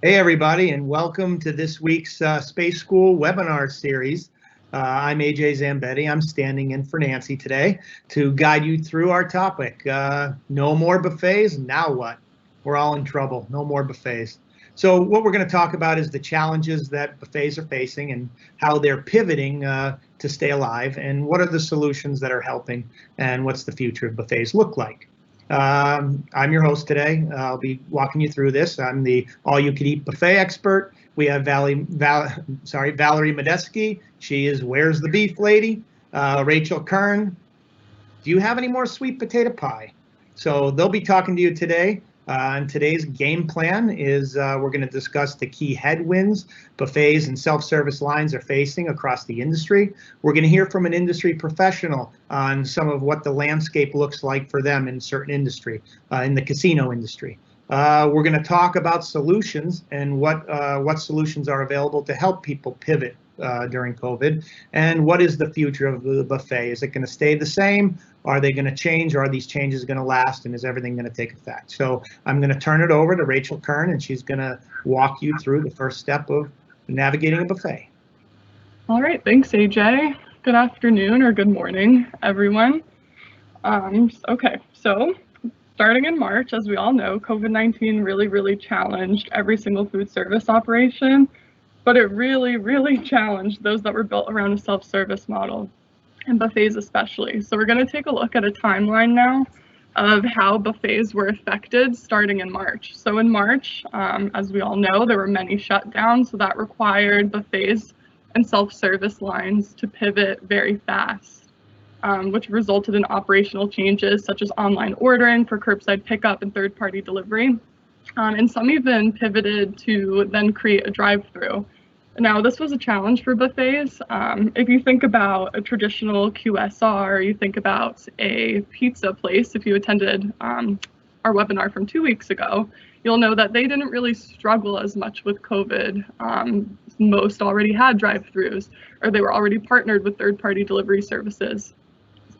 Hey everybody, and welcome to this week's Space School webinar series. I'm AJ Zambetti. I'm standing in for Nancy today to guide you through our topic. No more buffets, now what? We're all in trouble, no more buffets. So what we're going to talk about is the challenges that buffets are facing and how they're pivoting to stay alive, and what are the solutions that are helping, and what's the future of buffets look like. I'm your host today. I'll be walking you through this. I'm the all-you-can-eat buffet expert. We have Valerie Medeski. She is Where's the Beef Lady. Rachel Kern. Do you have any more sweet potato pie? So they'll be talking to you today. And today's game plan is we're going to discuss the key headwinds buffets and self-service lines are facing across the industry. We're going to hear from an industry professional on some of what the landscape looks like for them in certain industry, in the casino industry. We're going to talk about solutions and what solutions are available to help people pivot during COVID, and what is the future of the buffet? Is it going to stay the same? Are they going to change? Or are these changes going to last? And is everything going to take effect? So I'm going to turn it over to Rachel Kern, and she's going to walk you through the first step of navigating a buffet. All right, thanks, AJ. Good afternoon or good morning, everyone. Okay, so starting in March, as we all know, COVID-19 really challenged every single food service operation, but it really challenged those that were built around a self-service model, and buffets especially. So we're going to take a look at a timeline now of how buffets were affected starting in March. So in March, as we all know, there were many shutdowns, so that required buffets and self-service lines to pivot very fast, which resulted in operational changes such as online ordering for curbside pickup and third-party delivery. And some even pivoted to then create a drive-through. Now, this was a challenge for buffets. If you think about a traditional QSR, you think about a pizza place, if you attended our webinar from 2 weeks ago, you'll know that they didn't really struggle as much with COVID. Most already had drive-throughs, or they were already partnered with third-party delivery services.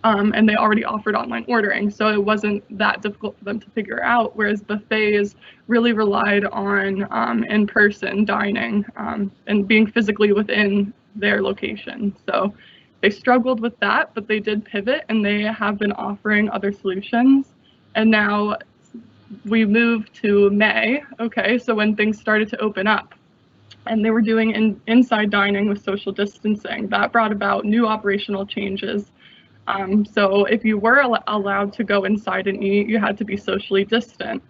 And they already offered online ordering, so it wasn't that difficult for them to figure out, whereas buffets really relied on in-person dining and being physically within their location. So they struggled with that, but they did pivot, and they have been offering other solutions. And now we move to May, okay, so when things started to open up, and they were doing inside dining with social distancing. That brought about new operational changes. So if you were allowed to go inside and eat, you had to be socially distant.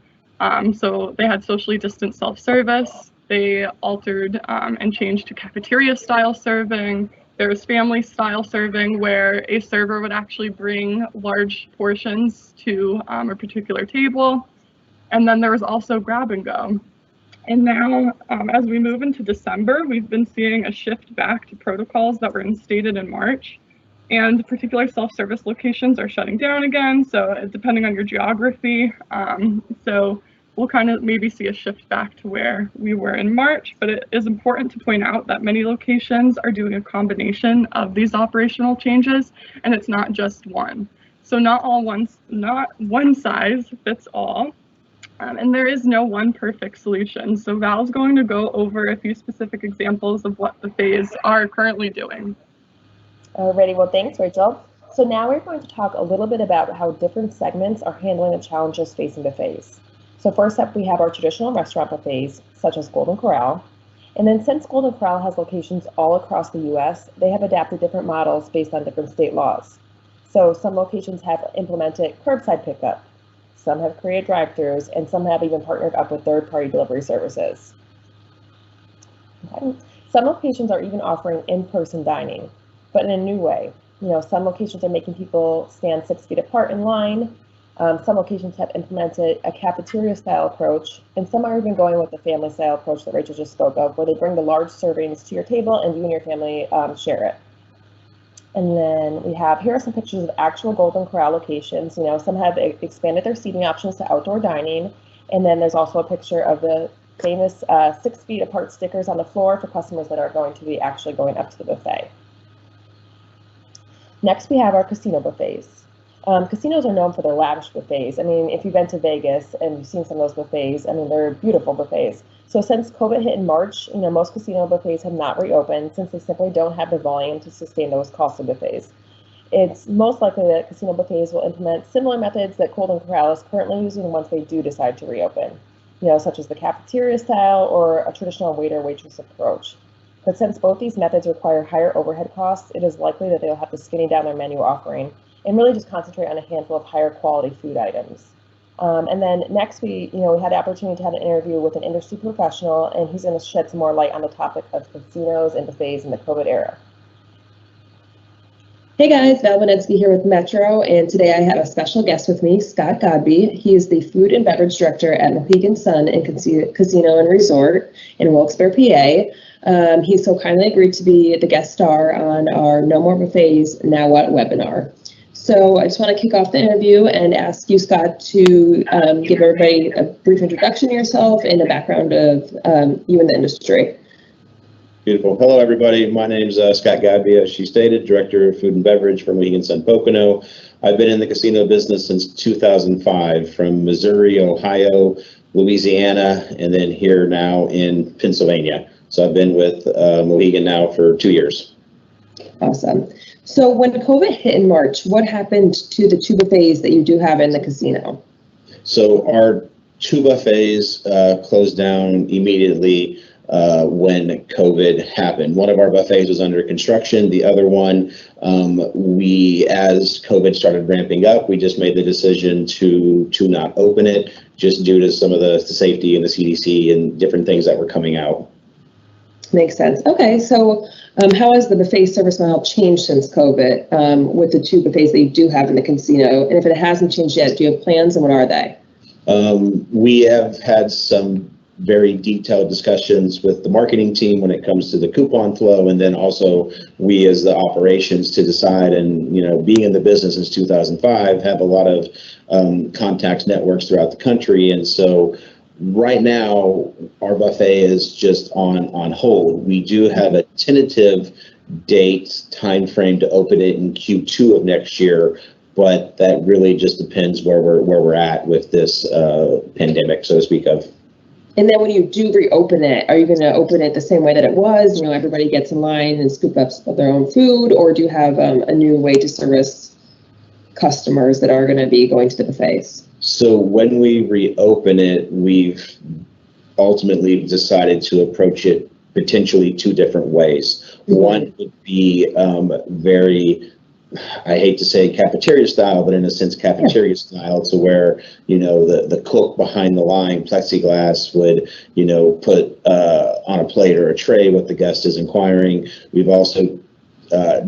So they had socially distant self-service. They altered and changed to cafeteria-style serving. There was family-style serving, where a server would actually bring large portions to a particular table. And then there was also grab and go. And now, as we move into December, we've been seeing a shift back to protocols that were instated in March. And particular self-service locations are shutting down again, so depending on your geography. So we'll kind of maybe see a shift back to where we were in March, but it is important to point out that many locations are doing a combination of these operational changes, and it's not just one. So not one size fits all, and there is no one perfect solution. So Val's going to go over a few specific examples of what buffets are currently doing. Alrighty, well, thanks, Rachel. So now we're going to talk a little bit about how different segments are handling the challenges facing buffets. So first up, we have our traditional restaurant buffets, such as Golden Corral. And then since Golden Corral has locations all across the US, they have adapted different models based on different state laws. So some locations have implemented curbside pickup, some have created drive-thrus, and some have even partnered up with third-party delivery services. Okay. Some locations are even offering in-person dining, but in a new way. You know, some locations are making people stand 6 feet apart in line. Some locations have implemented a cafeteria-style approach, and some are even going with the family-style approach that Rachel just spoke of, where they bring the large servings to your table and you and your family share it. And then here are some pictures of actual Golden Corral locations. You know, some have expanded their seating options to outdoor dining, and then there's also a picture of the famous 6 feet apart stickers on the floor for customers that are going to be actually going up to the buffet. Next, we have our casino buffets. Casinos are known for their lavish buffets. I mean, if you've been to Vegas and you've seen some of those buffets, I mean, they're beautiful buffets. So since COVID hit in March, most casino buffets have not reopened since they simply don't have the volume to sustain those costly buffets. It's most likely that casino buffets will implement similar methods that Golden Corral is currently using once they do decide to reopen, such as the cafeteria style or a traditional waiter-waitress approach. But since both these methods require higher overhead costs, it is likely that they'll have to skinny down their menu offering and really just concentrate on a handful of higher quality food items. And then next, we had the opportunity to have an interview with an industry professional, and he's going to shed some more light on the topic of casinos and buffets in the COVID era. Hey guys, Val Vanetsky here with Metro, and today I have a special guest with me, Scott Godby. He is the Food and Beverage Director at Mohegan Sun and Casino and Resort in Wilkes-Barre, PA. He so kindly agreed to be the guest star on our No More Buffets, Now What webinar. So I just want to kick off the interview and ask you, Scott, to give everybody a brief introduction to yourself and a background of you in the industry. Beautiful. Hello, everybody. My name's Scott Godby, as she stated, Director of Food and Beverage for Mohegan Sun Pocono. I've been in the casino business since 2005, from Missouri, Ohio, Louisiana, and then here now in Pennsylvania. So I've been with Mohegan now for 2 years. Awesome. So when COVID hit in March, what happened to the 2 buffets that you do have in the casino? So our 2 buffets closed down immediately when COVID happened. One of our buffets was under construction. The other one, as COVID started ramping up, we just made the decision to not open it, just due to some of the safety and the CDC and different things that were coming out. Makes sense. Okay, so how has the buffet service model changed since COVID with the 2 buffets that you do have in the casino? And if it hasn't changed yet, do you have plans, and what are they? We have had some very detailed discussions with the marketing team when it comes to the coupon flow, and then also we as the operations to decide, and being in the business since 2005, have a lot of contacts, networks throughout the country. And so right now our buffet is just on hold. We do have a tentative date time frame to open it in Q2 of next year, but that really just depends where we're at with this pandemic, so to speak of. And then when you do reopen it, are you going to open it the same way that it was? Everybody gets in line and scoop up their own food, or do you have a new way to service customers that are going to be going to the buffets? So when we reopen it, we've ultimately decided to approach it potentially 2 different ways. Mm-hmm. One would be very, I hate to say cafeteria style, but in a sense cafeteria style, to where the cook behind the line, plexiglass, would put on a plate or a tray what the guest is inquiring. We've also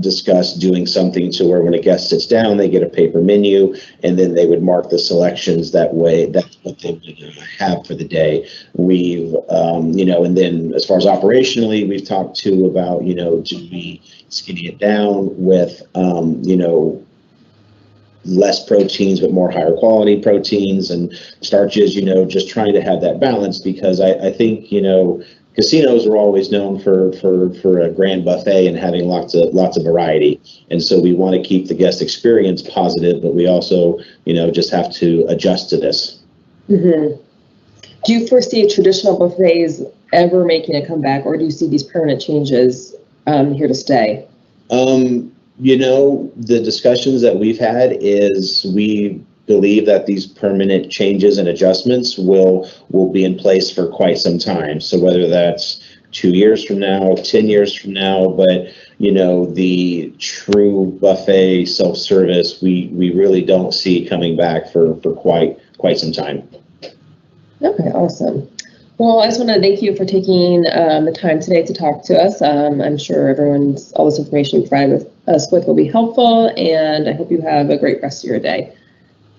discussed doing something to where when a guest sits down, they get a paper menu, and then they would mark the selections that way. That's what they would have for the day. We've and then as far as operationally, we've talked to about do we skinny it down with less proteins but more higher quality proteins and starches, just trying to have that balance, because I think casinos are always known for a grand buffet and having lots of variety, and so we want to keep the guest experience positive, but we also just have to adjust to this. Mm-hmm. Do you foresee traditional buffets ever making a comeback, or do you see these permanent changes here to stay? The discussions that we've had is we believe that these permanent changes and adjustments will be in place for quite some time. So whether that's 2 years from now, 10 years from now, but the true buffet self-service, we really don't see coming back for quite some time. Okay, awesome. Well, I just want to thank you for taking the time today to talk to us. I'm sure all this information you provided us with will be helpful, and I hope you have a great rest of your day.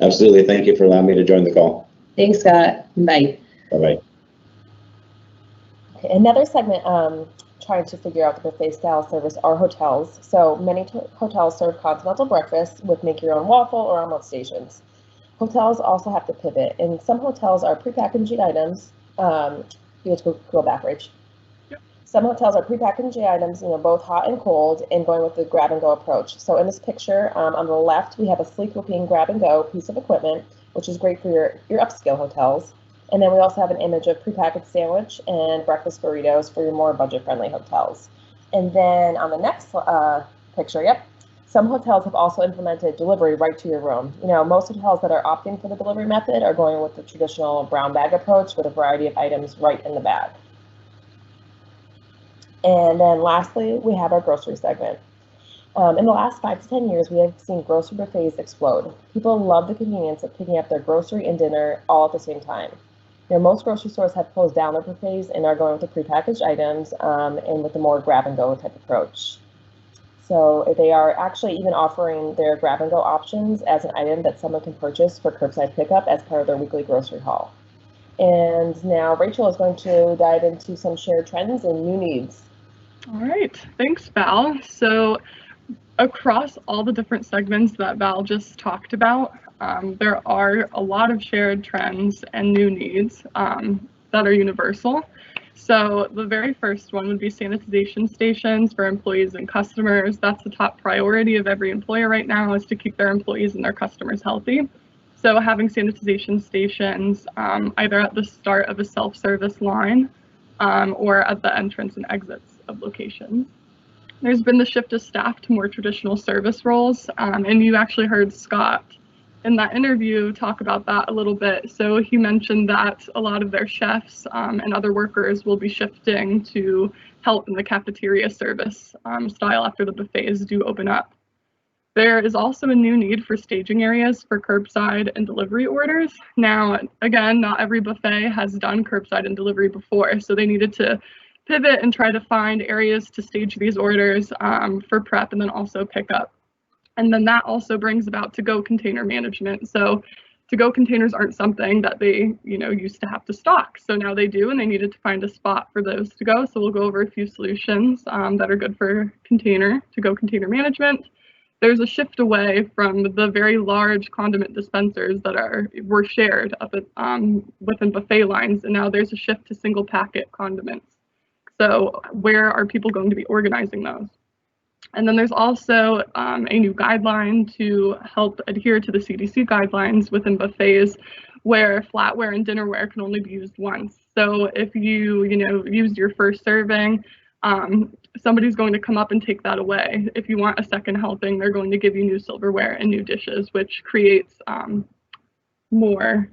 Absolutely. Thank you for allowing me to join the call. Thanks, Scott. Bye. Bye-bye. Okay, another segment trying to figure out the buffet style service are hotels. So many hotels serve continental breakfast with make your own waffle or omelet stations. Hotels also have to pivot, and some hotels are prepackaged items. You have to go back, Rach. Yep. Some hotels are prepackaging items, both hot and cold, and going with the grab and go approach. So in this picture, on the left, we have a sleek looking grab and go piece of equipment, which is great for your upscale hotels. And then we also have an image of prepackaged sandwich and breakfast burritos for your more budget friendly hotels. And then on the next picture, some hotels have also implemented delivery right to your room. Most hotels that are opting for the delivery method are going with the traditional brown bag approach with a variety of items right in the bag. And then lastly, we have our grocery segment. In the last 5 to 10 years, we have seen grocery buffets explode. People love the convenience of picking up their grocery and dinner all at the same time. Most grocery stores have closed down their buffets and are going with the prepackaged items and with the more grab and go type approach. So they are actually even offering their grab and go options as an item that someone can purchase for curbside pickup as part of their weekly grocery haul. And now Rachel is going to dive into some shared trends and new needs. All right, thanks, Val. So across all the different segments that Val just talked about, there are a lot of shared trends and new needs that are universal. So the very first one would be sanitization stations for employees and customers. That's the top priority of every employer right now, is to keep their employees and their customers healthy. So having sanitization stations either at the start of a self-service line or at the entrance and exits of locations. There's been the shift of staff to more traditional service roles, and you actually heard Scott in that interview talk about that a little bit. So he mentioned that a lot of their chefs and other workers will be shifting to help in the cafeteria service style after the buffets do open up. There is also a new need for staging areas for curbside and delivery orders. Now, again, not every buffet has done curbside and delivery before, so they needed to pivot and try to find areas to stage these orders for prep and then also pickup. And then that also brings about to-go container management. So to-go containers aren't something that they, used to have to stock. So now they do, and they needed to find a spot for those to go. So we'll go over a few solutions that are good for to-go container management. There's a shift away from the very large condiment dispensers that were shared up at, within buffet lines, and now there's a shift to single packet condiments. So where are people going to be organizing those? And then there's also a new guideline to help adhere to the CDC guidelines within buffets, where flatware and dinnerware can only be used once. So if you used your first serving, somebody's going to come up and take that away. If you want a second helping, they're going to give you new silverware and new dishes, which creates more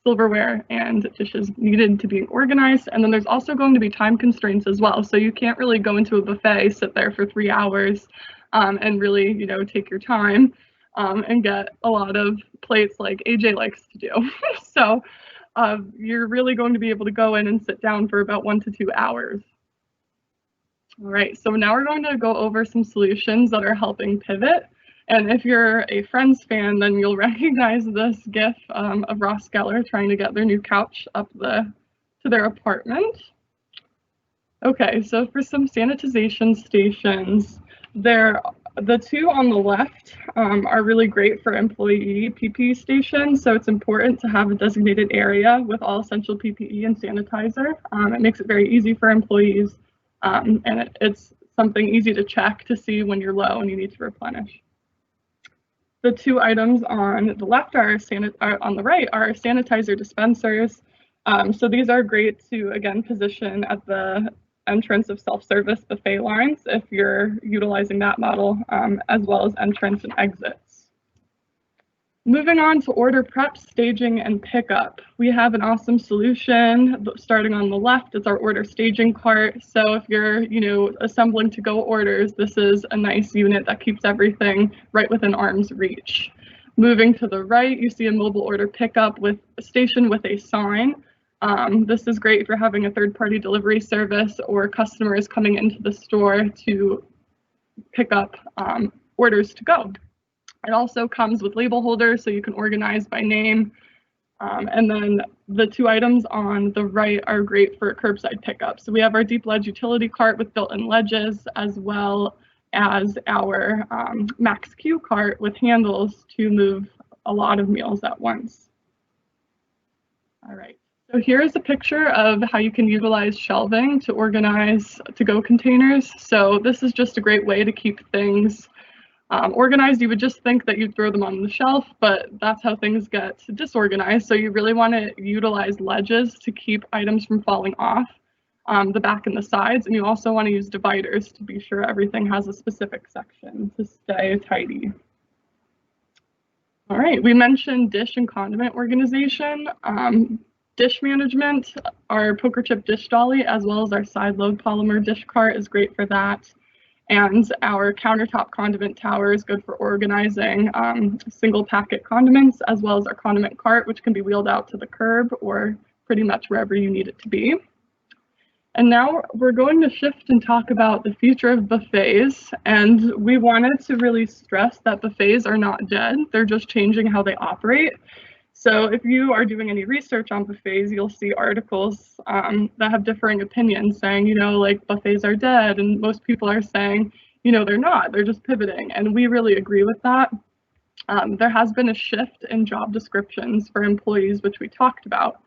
silverware and dishes needed to be organized. And then there's also going to be time constraints as well. So you can't really go into a buffet, sit there for 3 hours and really, take your time and get a lot of plates like AJ likes to do. So you're really going to be able to go in and sit down for about 1 to 2 hours. All right, so now we're going to go over some solutions that are helping pivot. And if you're a Friends fan, then you'll recognize this GIF of Ross Geller trying to get their new couch up to their apartment. Okay, so for some sanitization stations, the two on the left are really great for employee PPE stations. So it's important to have a designated area with all essential PPE and sanitizer. It makes it very easy for employees, and it's something easy to check to see when you're low and you need to replenish. The two items on the left on the right are sanitizer dispensers. So these are great to, again, position at the entrance of self-service buffet lines if you're utilizing that model, as well as entrance and exits. Moving on to order prep, staging, and pickup. We have an awesome solution. Starting on the left, it's our order staging cart. So if you're, assembling to-go orders, this is a nice unit that keeps everything right within arm's reach. Moving to the right, you see a mobile order pickup with a station with a sign. This is great if you're having a third-party delivery service or customers coming into the store to pick up orders to go. It also comes with label holders so you can organize by name. And then the two items on the right are great for curbside pickup. So we have our deep ledge utility cart with built-in ledges, as well as our Max Q cart with handles to move a lot of meals at once. All right, So here is a picture of how you can utilize shelving to organize to-go containers. So this is just a great way to keep things organized. You would just think that you'd throw them on the shelf, but that's how things get disorganized. So you really want to utilize ledges to keep items from falling off the back and the sides. And you also want to use dividers to be sure everything has a specific section to stay tidy. All right, we mentioned dish and condiment organization. Dish management, our poker chip dish dolly, as well as our side load polymer dish cart is great for that. And our countertop condiment tower is good for organizing single packet condiments, as well as our condiment cart, which can be wheeled out to the curb or pretty much wherever you need it to be. And now we're going to shift and talk about the future of buffets. And we wanted to really stress that buffets are not dead. They're just changing how they operate. So if you are doing any research on buffets, you'll see articles that have differing opinions saying, like buffets are dead. And most people are saying, they're not, they're just pivoting. And we really agree with that. There has been a shift in job descriptions for employees, which we talked about.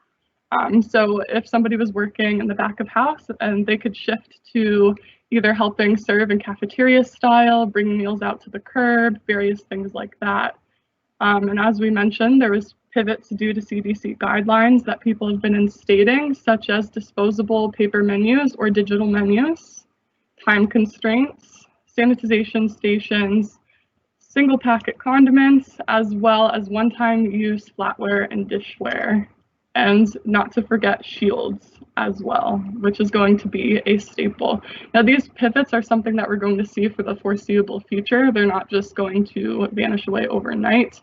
So if somebody was working in the back of house and they could shift to either helping serve in cafeteria style, bringing meals out to the curb, various things like that. And as we mentioned, there was pivots due to CDC guidelines that people have been instating, such as disposable paper menus or digital menus, time constraints, sanitization stations, single packet condiments, as well as one-time use flatware and dishware. And not to forget shields as well, which is going to be a staple. Now, these pivots are something that we're going to see for the foreseeable future. They're not just going to vanish away overnight.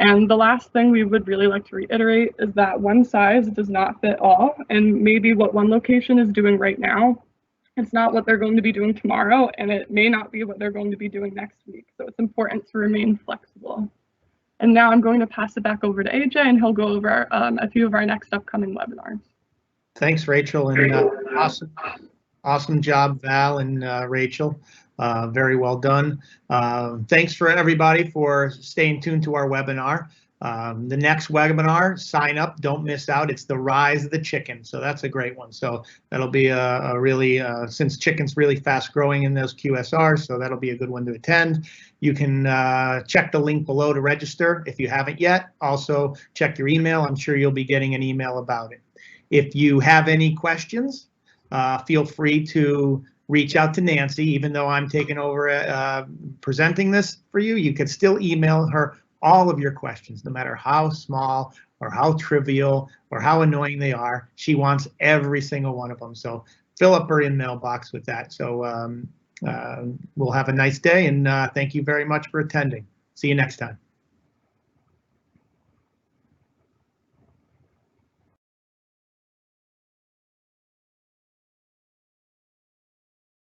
And the last thing we would really like to reiterate is that one size does not fit all. And maybe what one location is doing right now, it's not what they're going to be doing tomorrow, and it may not be what they're going to be doing next week. So it's important to remain flexible. And now I'm going to pass it back over to AJ, and he'll go over a few of our next upcoming webinars. Thanks, Rachel, and awesome job, Val and Rachel. Very well done. Thanks for everybody for staying tuned to our webinar. The next webinar, sign up, don't miss out. It's the rise of the chicken. So that's a great one. So that'll be a really, since chicken's really fast growing in those QSRs, so that'll be a good one to attend. You can check the link below to register if you haven't yet. Also check your email. I'm sure you'll be getting an email about it. If you have any questions, feel free to reach out to Nancy. Even though I'm taking over presenting this for you, you could still email her all of your questions, no matter how small or how trivial or how annoying they are. She wants every single one of them. So fill up her email box with that. So we'll have a nice day, and thank you very much for attending. See you next time.